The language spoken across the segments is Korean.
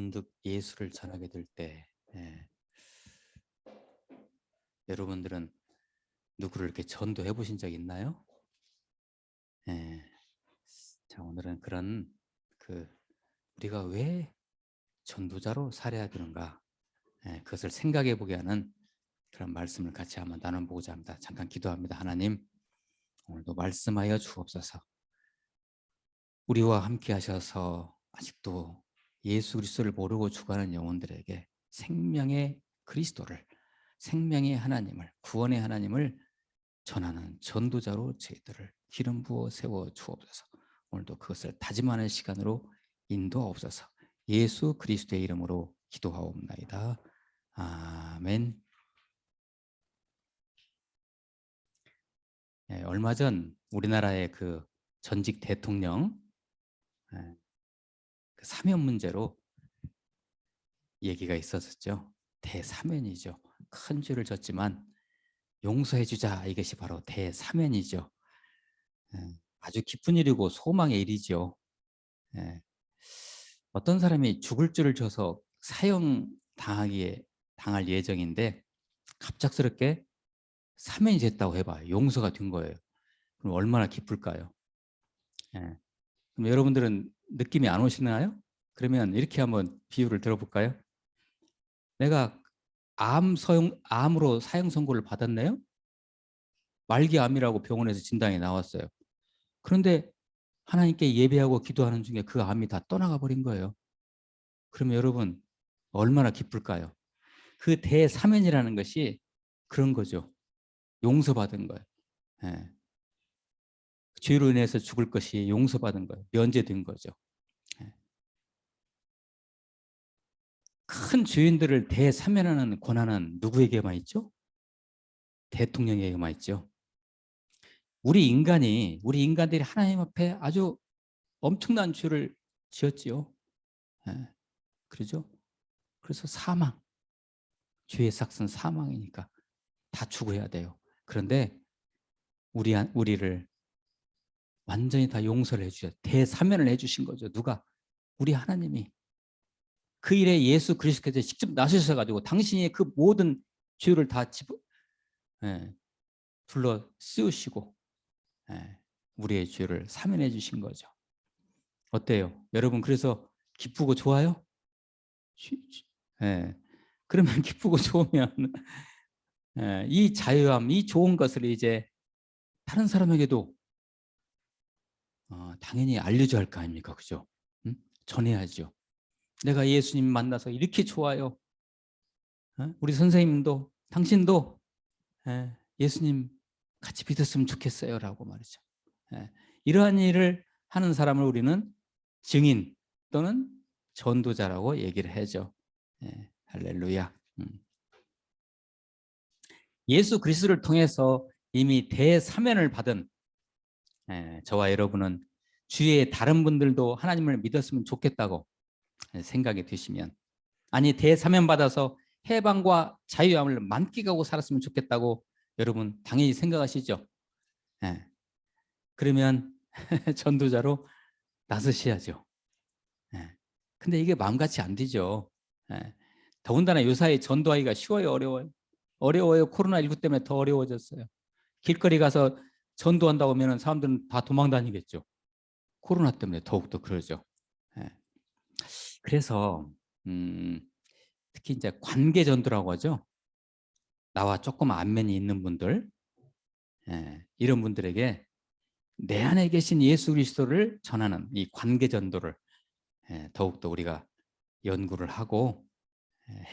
문득 예수를 전하게 될 때, 여러분들은 누구를 이렇게 전도해 보신 적 있나요? 예. 자, 오늘은 그런 우리가 왜 전도자로 살아야 되는가, 그것을 생각해 보게 하는 그런 말씀을 같이 한번 나눠보고자 합니다. 잠깐 기도합니다. 하나님, 오늘도 말씀하여 주옵소서. 우리와 함께 하셔서 아직도 예수 그리스도를 모르고 죽어가는 영혼들에게 생명의 그리스도를, 생명의 하나님을, 구원의 하나님을 전하는 전도자로 저희들을 기름 부어 세워 주옵소서. 오늘도 그것을 다짐하는 시간으로 인도하옵소서. 예수 그리스도의 이름으로 기도하옵나이다. 아멘. 얼마 전 우리나라의 전직 대통령 사면 문제로 얘기가 있었었죠. 대사면이죠. 큰 죄를 졌지만 용서해 주자, 이것이 바로 대사면이죠. 아주 기쁜 일이고 소망의 일이죠. 어떤 사람이 죽을 죄를 져서 당할 예정인데 갑작스럽게 사면이 됐다고 해봐요. 용서가 된 거예요. 그럼 얼마나 기쁠까요? 그럼 여러분들은 느낌이 안 오시나요? 그러면 이렇게 한번 비유를 들어볼까요? 내가 암으로 사형 선고를 받았네요. 말기암이라고 병원에서 진단이 나왔어요. 그런데 하나님께 예배하고 기도하는 중에 그 암이 다 떠나가 버린 거예요. 그러면 여러분 얼마나 기쁠까요? 그 대사면이라는 것이 그런 거죠. 용서받은 거예요. 죄로 인해서 죽을 것이 용서받은 거예요. 면제된 거죠. 큰 죄인들을 대사면하는 권한은 누구에게만 있죠? 대통령에게만 있죠. 우리 인간들이 하나님 앞에 아주 엄청난 죄를 지었지요. 그러죠? 그래서 죄의 삭은 사망이니까 다 죽어야 돼요. 그런데 우리를 완전히 다 용서를 해주셔. 대사면을 해주신 거죠. 누가? 우리 하나님이. 그 일에 예수 그리스도께서 직접 나서셔가지고 당신이 그 모든 죄를 다 둘러 씌우시고 우리의 죄를 사면해 주신 거죠. 어때요? 여러분 그래서 기쁘고 좋아요? 그러면 기쁘고 좋으면 이 자유함, 이 좋은 것을 이제 다른 사람에게도 당연히 알려줘야 할 거 아닙니까? 그죠? 전해야죠. 내가 예수님 만나서 이렇게 좋아요. 우리 선생님도 당신도 예수님 같이 믿었으면 좋겠어요 라고 말이죠. 이러한 일을 하는 사람을 우리는 증인 또는 전도자라고 얘기를 하죠. 할렐루야. 예수 그리스도를 통해서 이미 대사면을 받은 저와 여러분은 주위의 다른 분들도 하나님을 믿었으면 좋겠다고 생각이 드시면, 아니 대사면 받아서 해방과 자유함을 만끽하고 살았으면 좋겠다고 여러분 당연히 생각하시죠. 그러면 전도자로 나서셔야죠. 근데 이게 마음같이 안 되죠. 더군다나 요사이 전도하기가 쉬워요, 어려워요? 어려워요. 코로나19 때문에 더 어려워졌어요. 길거리 가서 전도한다고 하면 사람들은 다 도망 다니겠죠. 코로나 때문에 더욱더 그러죠. 그래서 특히 이제 관계 전도라고 하죠. 나와 조금 안면이 있는 분들, 이런 분들에게 내 안에 계신 예수 그리스도를 전하는 이 관계 전도를 더욱더 우리가 연구를 하고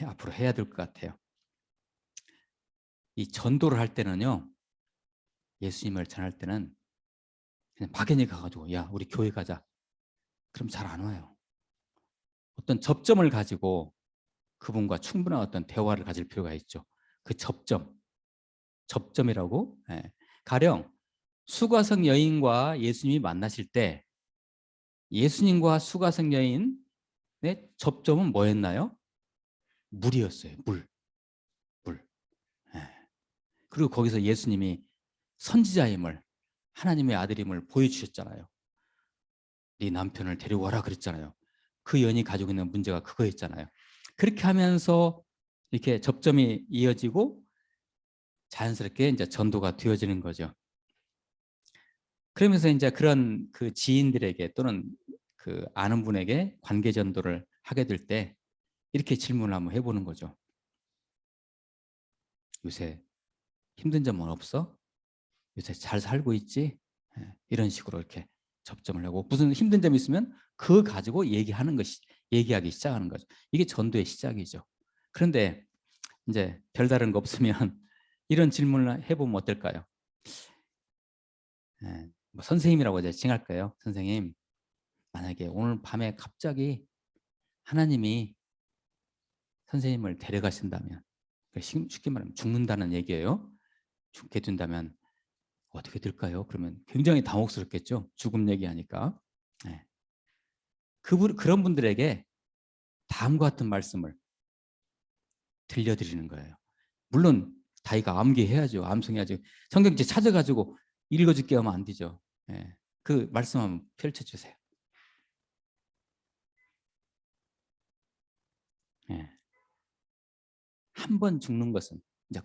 앞으로 해야 될 것 같아요. 이 전도를 할 때는요, 예수님을 전할 때는 그냥 막연히 가가지고 야 우리 교회 가자. 그럼 잘 안 와요. 어떤 접점을 가지고 그분과 충분한 어떤 대화를 가질 필요가 있죠. 그 접점이라고. 가령 수가성 여인과 예수님이 만나실 때 예수님과 수가성 여인의 접점은 뭐였나요? 물이었어요. 물. 그리고 거기서 예수님이 선지자임을, 하나님의 아들임을 보여주셨잖아요. 네 남편을 데리고 와라 그랬잖아요. 그 연이 가지고 있는 문제가 그거였잖아요. 그렇게 하면서 이렇게 접점이 이어지고 자연스럽게 이제 전도가 되어지는 거죠. 그러면서 이제 그런 그 지인들에게 또는 그 아는 분에게 관계 전도를 하게 될 때 이렇게 질문을 한번 해보는 거죠. 요새 힘든 점은 없어? 요새 잘 살고 있지? 이런 식으로 이렇게 접점을 하고 무슨 힘든 점이 있으면 그거 가지고 얘기하기 시작하는 거죠. 이게 전도의 시작이죠. 그런데 이제 별다른 거 없으면 이런 질문을 해보면 어떨까요? 뭐 선생님이라고 이제 칭할까요? 선생님, 만약에 오늘 밤에 갑자기 하나님이 선생님을 데려가신다면, 쉽게 말하면 죽는다는 얘기예요. 죽게 된다면 어떻게 될까요? 그러면 굉장히 당혹스럽겠죠. 죽음 얘기하니까. 네. 그런 분들에게 다음과 같은 말씀을 들려드리는 거예요. 물론 다이가 암기해야죠. 암송해야죠. 성경책 찾아가지고 읽어줄게 하면 안 되죠. 네. 그 말씀 한번 펼쳐주세요. 네. 한 번 죽는 것은 이제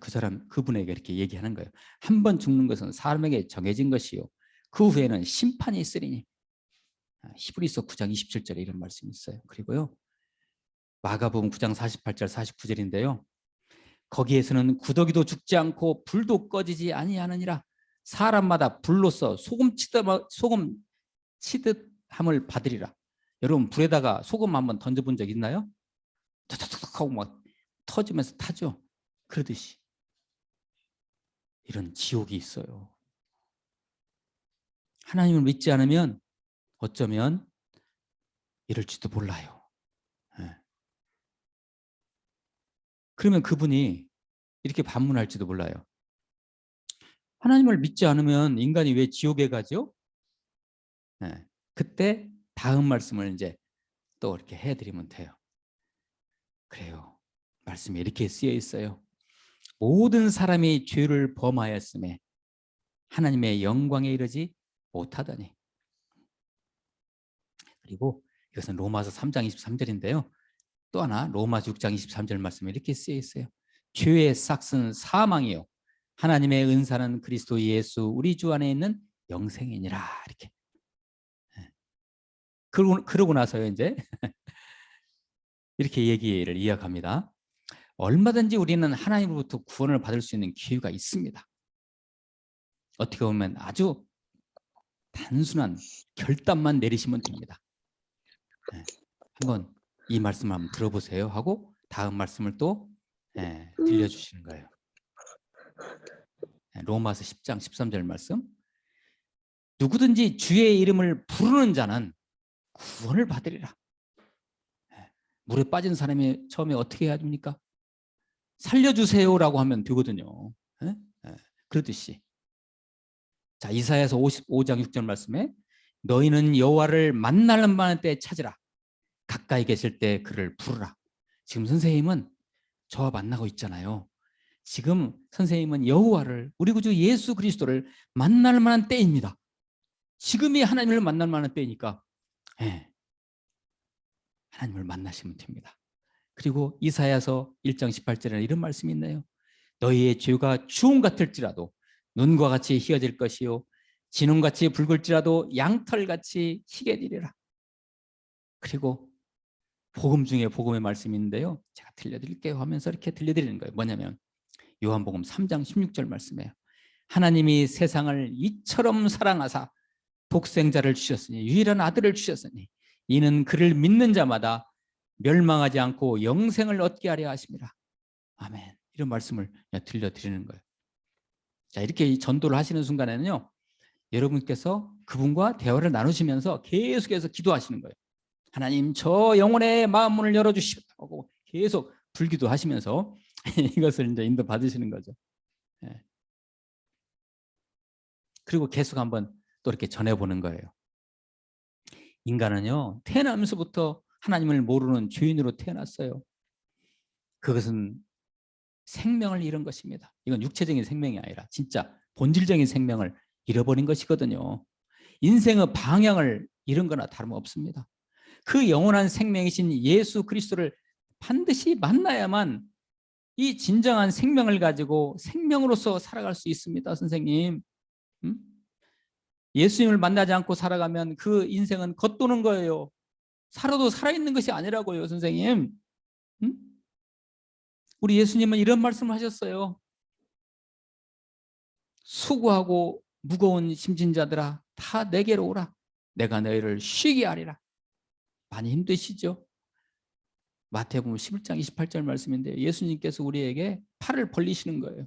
그분에게 이렇게 얘기하는 거예요. 한 번 죽는 것은 사람에게 정해진 것이요. 그 후에는 심판이 있으리니. 히브리서 9장 27절에 이런 말씀이 있어요. 그리고요. 마가복음 9장 48절 49절인데요. 거기에서는 구더기도 죽지 않고 불도 꺼지지 아니하느니라. 사람마다 불로써 소금 치듯함을 받으리라. 여러분 불에다가 소금 한번 던져본 적 있나요? 툭툭툭 하고 막 터지면서 타죠. 그러듯이 이런 지옥이 있어요. 하나님을 믿지 않으면 어쩌면 이럴지도 몰라요. 네. 그러면 그분이 이렇게 반문할지도 몰라요. 하나님을 믿지 않으면 인간이 왜 지옥에 가죠? 네. 그때 다음 말씀을 이제 또 이렇게 해드리면 돼요. 그래요. 말씀이 이렇게 쓰여 있어요. 모든 사람이 죄를 범하였음에 하나님의 영광에 이르지 못하더니. 그리고 이것은 로마서 3장 23절인데요. 또 하나 로마서 6장 23절 말씀에 이렇게 쓰여 있어요. 죄의 삭은 사망이요 하나님의 은사는 그리스도 예수 우리 주 안에 있는 영생이니라. 이렇게. 그러고 나서요 이제 이렇게 얘기를 이어갑니다. 얼마든지 우리는 하나님으로부터 구원을 받을 수 있는 기회가 있습니다. 어떻게 보면 아주 단순한 결단만 내리시면 됩니다. 한번 이 말씀을 한번 들어보세요 하고 다음 말씀을 또 들려주시는 거예요. 로마서 10장 13절 말씀. 누구든지 주의 이름을 부르는 자는 구원을 받으리라. 물에 빠진 사람이 처음에 어떻게 해야 됩니까? 살려주세요라고 하면 되거든요. 그렇듯이. 자, 이사야서 55장 6절 말씀에 너희는 여호와를 만나는 만한 때 찾으라. 가까이 계실 때 그를 부르라. 지금 선생님은 저와 만나고 있잖아요. 지금 선생님은 여호와를 우리 구주 예수 그리스도를 만날 만한 때입니다. 지금이 하나님을 만날 만한 때니까 하나님을 만나시면 됩니다. 그리고 이사야서 1장 18절에 이런 말씀이 있네요. 너희의 죄가 주홍 같을지라도 눈과 같이 희어질 것이요 진홍같이 붉을지라도 양털같이 희게 되리라. 그리고 복음 중에 복음의 말씀이 있는데요. 제가 들려드릴게요 하면서 이렇게 들려드리는 거예요. 뭐냐면 요한복음 3장 16절 말씀이에요. 하나님이 세상을 이처럼 사랑하사 독생자를 주셨으니 유일한 아들을 주셨으니 이는 그를 믿는 자마다 멸망하지 않고 영생을 얻게 하려 하심이라. 아멘. 이런 말씀을 들려드리는 거예요. 자, 이렇게 전도를 하시는 순간에는요. 여러분께서 그분과 대화를 나누시면서 계속해서 기도하시는 거예요. 하나님 저 영혼의 마음문을 열어주시고 계속 불기도 하시면서 이것을 이제 인도 받으시는 거죠. 그리고 계속 한번 또 이렇게 전해보는 거예요. 인간은요 태어나면서부터 하나님을 모르는 죄인으로 태어났어요. 그것은 생명을 잃은 것입니다. 이건 육체적인 생명이 아니라 진짜 본질적인 생명을 잃어버린 것이거든요. 인생의 방향을 잃은 거나 다름없습니다. 그 영원한 생명이신 예수 그리스도를 반드시 만나야만 이 진정한 생명을 가지고 생명으로서 살아갈 수 있습니다. 선생님. 예수님을 만나지 않고 살아가면 그 인생은 겉도는 거예요. 살아도 살아있는 것이 아니라고요. 선생님. 우리 예수님은 이런 말씀을 하셨어요. 수고하고 무거운 짐진 자들아 다 내게로 오라. 내가 너희를 쉬게 하리라. 많이 힘드시죠? 마태복음 11장 28절 말씀인데 예수님께서 우리에게 팔을 벌리시는 거예요.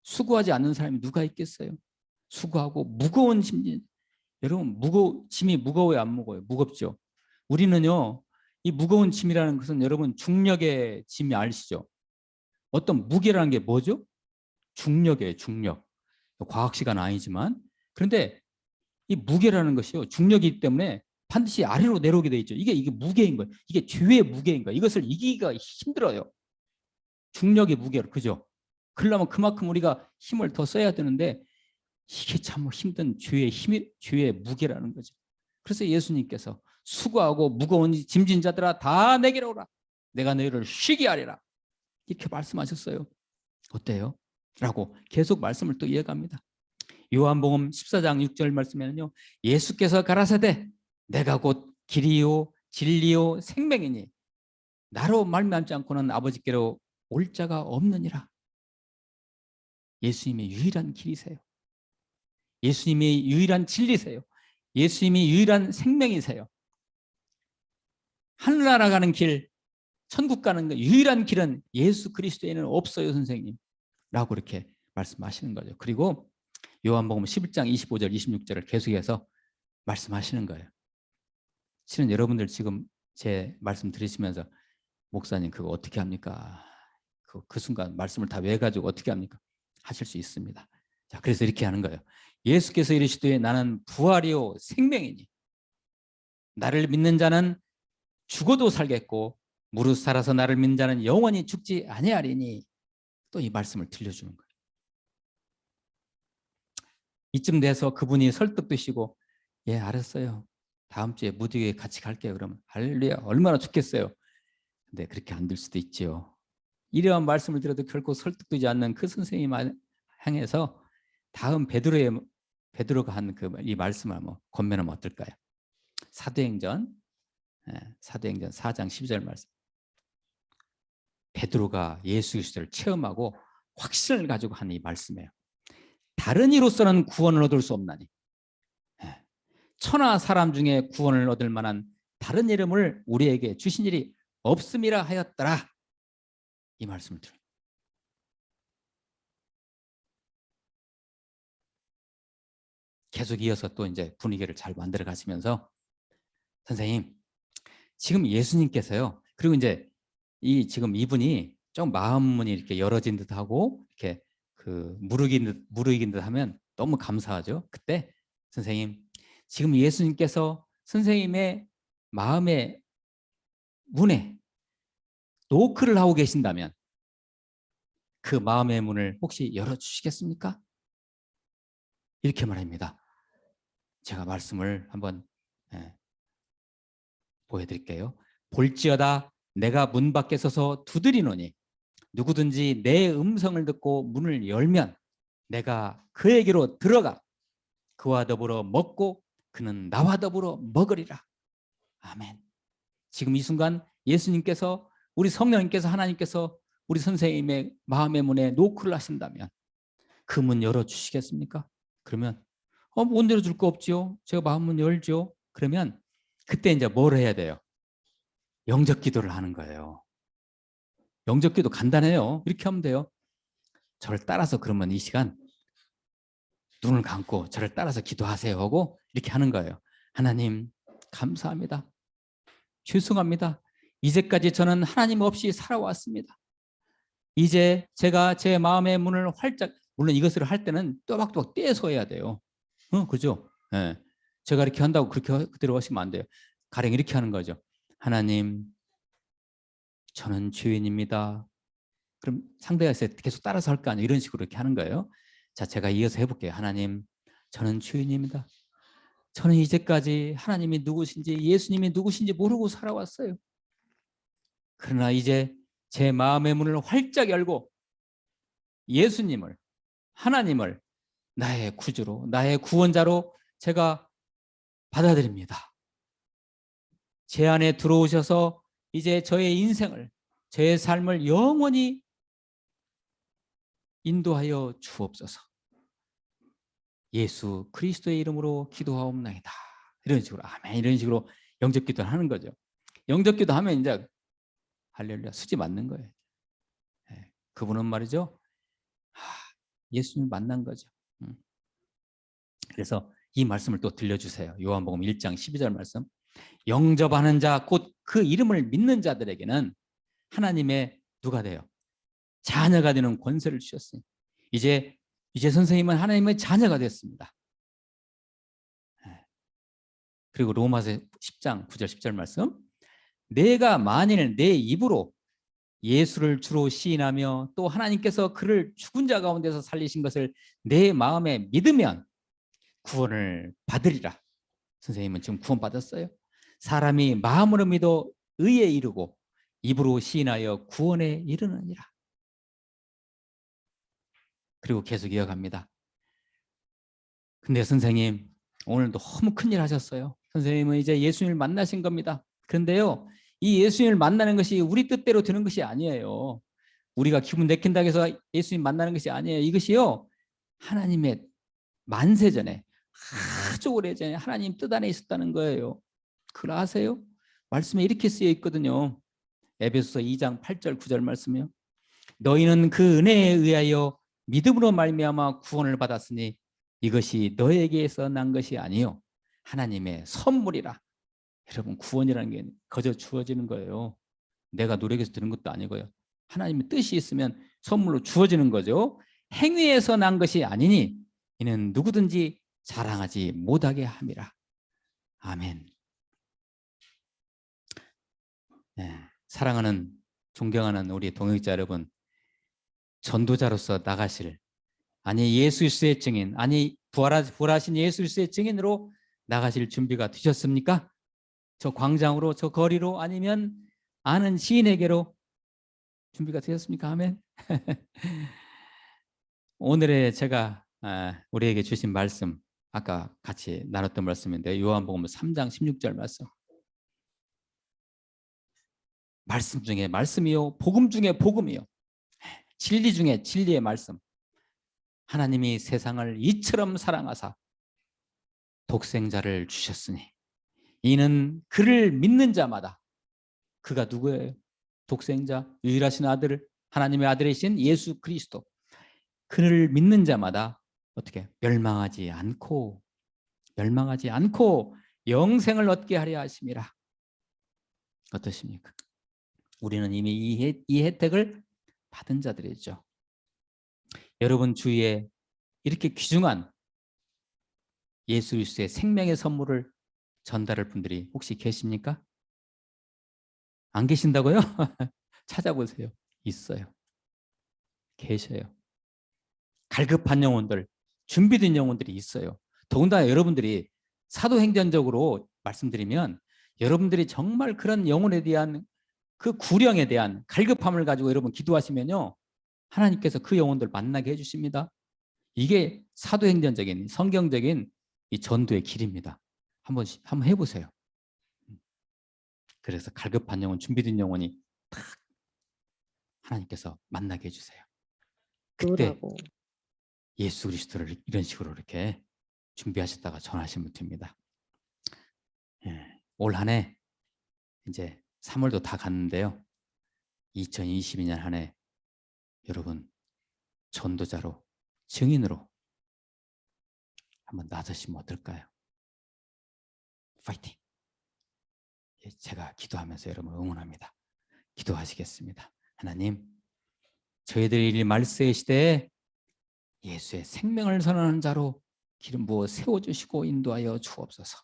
수고하지 않는 사람이 누가 있겠어요? 수고하고 무거운 짐진. 여러분 짐이 무거워요, 안 무거워요? 무겁죠. 우리는요 이 무거운 짐이라는 것은 여러분 중력의 짐이 아시죠? 어떤 무게라는 게 뭐죠? 중력이에요. 중력. 과학 시간 아니지만 그런데 이 무게라는 것이요 중력이기 때문에 반드시 아래로 내려오게 돼 있죠. 이게 무게인 거예요. 이게 죄의 무게인 거예요. 이것을 이기기가 힘들어요. 중력의 무게로. 그죠? 그러려면 그만큼 우리가 힘을 더 써야 되는데 이게 참 힘든 죄의 무게라는 거죠. 그래서 예수님께서 수고하고 무거운 짐진 자들아 다 내게로 오라. 내가 너희를 쉬게 하리라. 이렇게 말씀하셨어요. 어때요? 라고 계속 말씀을 또 이어갑니다. 요한복음 14장 6절 말씀에는요. 예수께서 가라사대 내가 곧 길이요 진리요 생명이니 나로 말미암지 않고는 아버지께로 올 자가 없느니라. 예수님이 유일한 길이세요. 예수님이 유일한 진리세요. 예수님이 유일한 생명이세요. 하늘나라 가는 길, 천국 가는 그 유일한 길은 예수 그리스도에는 없어요, 선생님. 라고 이렇게 말씀하시는 거죠. 그리고 요한복음 11장 25절, 26절을 계속해서 말씀하시는 거예요. 실은 여러분들 지금 제 말씀 들으시면서 목사님 그거 어떻게 합니까? 그 순간 말씀을 다 외워가지고 어떻게 합니까? 하실 수 있습니다. 자, 그래서 이렇게 하는 거예요. 예수께서 이르시되 나는 부활이요 생명이니 나를 믿는 자는 죽어도 살겠고 무릇 살아서 나를 믿는 자는 영원히 죽지 아니하리니 또 이 말씀을 들려주는 거예요. 이쯤 돼서 그분이 설득되시고 예 알았어요. 다음 주에 무디에 같이 갈게요. 그러면 할렐루야 얼마나 좋겠어요. 근데 그렇게 안 될 수도 있죠. 이러한 말씀을 들어도 결코 설득되지 않는 그 선생님 향해서 다음 베드로가 한 이 말씀을 한번 권면하면 어떨까요? 사도행전 4장 12절 말씀. 베드로가 예수 그리스도를 체험하고 확신을 가지고 한 이 말씀이에요. 다른 이로서는 구원을 얻을 수 없나니 천하 사람 중에 구원을 얻을 만한 다른 이름을 우리에게 주신 일이 없음이라 하였더라. 이 말씀을 들어요. 계속 이어서 또 이제 분위기를 잘 만들어 가시면서 선생님 지금 예수님께서요. 그리고 이제 지금 이분이 좀 마음문이 이렇게 열어진 듯하고 이렇게 무르익인 듯 하면 너무 감사하죠. 그때 선생님 지금 예수님께서 선생님의 마음의 문에 노크를 하고 계신다면 그 마음의 문을 혹시 열어주시겠습니까? 이렇게 말합니다. 제가 말씀을 한번 보여드릴게요. 볼지어다 내가 문 밖에 서서 두드리노니 누구든지 내 음성을 듣고 문을 열면 내가 그에게로 들어가 그와 더불어 먹고 그는 나와 더불어 먹으리라. 아멘. 지금 이 순간 예수님께서 우리 성령님께서 하나님께서 우리 선생님의 마음의 문에 노크를 하신다면 그 문 열어주시겠습니까? 그러면 못 열어줄 거 없지요. 제가 마음 문 열죠. 그러면 그때 이제 뭘 해야 돼요? 영접 기도를 하는 거예요. 영접 기도 간단해요. 이렇게 하면 돼요. 저를 따라서 그러면 이 시간 눈을 감고 저를 따라서 기도하세요 하고 이렇게 하는 거예요. 하나님 감사합니다. 죄송합니다. 이제까지 저는 하나님 없이 살아왔습니다. 이제 제가 제 마음의 문을 활짝, 물론 이것을 할 때는 또박또박 떼서 해야 돼요. 그죠? 네. 제가 이렇게 한다고 그렇게 그대로 하시면 안 돼요. 가령 이렇게 하는 거죠. 하나님, 저는 죄인입니다. 그럼 상대가 계속 따라서 할 거 아니에요. 이런 식으로 이렇게 하는 거예요. 자, 제가 이어서 해볼게요. 하나님, 저는 죄인입니다. 저는 이제까지 하나님이 누구신지 예수님이 누구신지 모르고 살아왔어요. 그러나 이제 제 마음의 문을 활짝 열고 예수님을, 하나님을 나의 구주로, 나의 구원자로 제가 받아들입니다. 제 안에 들어오셔서 이제 저의 인생을, 저의 삶을 영원히 인도하여 주옵소서. 예수 그리스도의 이름으로 기도하옵나이다. 이런 식으로 아멘, 이런 식으로 영접 기도를 하는 거죠. 영접 기도하면 이제 할렐루야 수지 맞는 거예요. 그분은 말이죠, 예수님 만난 거죠. 그래서 이 말씀을 또 들려주세요. 요한복음 1장 12절 말씀. 영접하는 자, 곧 그 이름을 믿는 자들에게는 하나님의 누가 돼요? 자녀가 되는 권세를 주셨으니 이제 선생님은 하나님의 자녀가 됐습니다. 그리고 로마서 10장 9절 10절 말씀. 내가 만일 내 입으로 예수를 주로 시인하며 또 하나님께서 그를 죽은 자 가운데서 살리신 것을 내 마음에 믿으면 구원을 받으리라. 선생님은 지금 구원 받았어요. 사람이 마음으로 믿어 의에 이르고 입으로 시인하여 구원에 이르느니라. 그리고 계속 이어갑니다. 근데 선생님 오늘 너무 큰일 하셨어요. 선생님은 이제 예수님을 만나신 겁니다. 그런데요, 이 예수님을 만나는 것이 우리 뜻대로 되는 것이 아니에요. 우리가 기분 내킨다고 해서 예수님 만나는 것이 아니에요. 이것이요, 하나님의 만세전에, 아주 오래전에 하나님 뜻 안에 있었다는 거예요. 그걸 아세요? 말씀에 이렇게 쓰여 있거든요. 에베소서 2장 8절 9절 말씀이요. 너희는 그 은혜에 의하여 믿음으로 말미암아 구원을 받았으니 이것이 너에게서 난 것이 아니요 하나님의 선물이라. 여러분, 구원이라는 게 거저 주어지는 거예요. 내가 노력해서 드는 것도 아니고요. 하나님의 뜻이 있으면 선물로 주어지는 거죠. 행위에서 난 것이 아니니 이는 누구든지 자랑하지 못하게 함이라. 아멘. 네, 사랑하는 존경하는 우리 동역자 여러분, 전도자로서 나가실, 아니 예수 그리스도의 증인, 아니 부활하신 예수 그리스도의 증인으로 나가실 준비가 되셨습니까? 저 광장으로, 저 거리로, 아니면 아는 지인에게로 준비가 되셨습니까? 아멘. 오늘의 제가 우리에게 주신 말씀, 아까 같이 나눴던 말씀인데 요한복음 3장 16절 말씀. 말씀 중에 말씀이요, 복음 중에 복음이요, 진리 중에 진리의 말씀. 하나님이 세상을 이처럼 사랑하사 독생자를 주셨으니 이는 그를 믿는 자마다, 그가 누구예요? 독생자, 유일하신 아들, 하나님의 아들이신 예수 그리스도. 그를 믿는 자마다 어떻게 멸망하지 않고 영생을 얻게 하려 하심이라. 어떠십니까? 우리는 이미 이 혜택을 받은 자들이죠. 여러분 주위에 이렇게 귀중한 예수 그리스도의 생명의 선물을 전달할 분들이 혹시 계십니까? 안 계신다고요? 찾아보세요. 있어요. 계셔요. 갈급한 영혼들, 준비된 영혼들이 있어요. 더군다나 여러분들이 사도행전적으로 말씀드리면 여러분들이 정말 그런 영혼에 대한 그 구령에 대한 갈급함을 가지고 여러분 기도하시면요, 하나님께서 그 영혼들 만나게 해주십니다. 이게 사도행전적인 성경적인 이 전도의 길입니다. 한번 해보세요. 그래서 갈급한 영혼, 준비된 영혼이 딱 하나님께서 만나게 해주세요. 그때 예수 그리스도를 이런 식으로 이렇게 준비하셨다가 전하시면 됩니다. 올 한 해 이제 3월도 다 갔는데요. 2022년 한 해 여러분 전도자로, 증인으로 한번 나서시면 어떨까요? 파이팅! 제가 기도하면서 여러분 응원합니다. 기도하시겠습니다. 하나님, 저희들이 이 말세의 시대에 예수의 생명을 선언하는 자로 기름 부어 세워주시고 인도하여 주옵소서.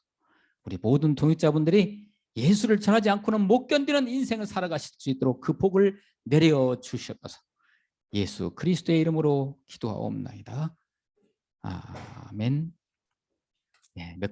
우리 모든 동역자분들이 예수를 전하지 않고는 못 견디는 인생을 살아가실 수 있도록 그 복을 내려 주시옵소서. 예수 그리스도의 이름으로 기도하옵나이다. 아멘. 네,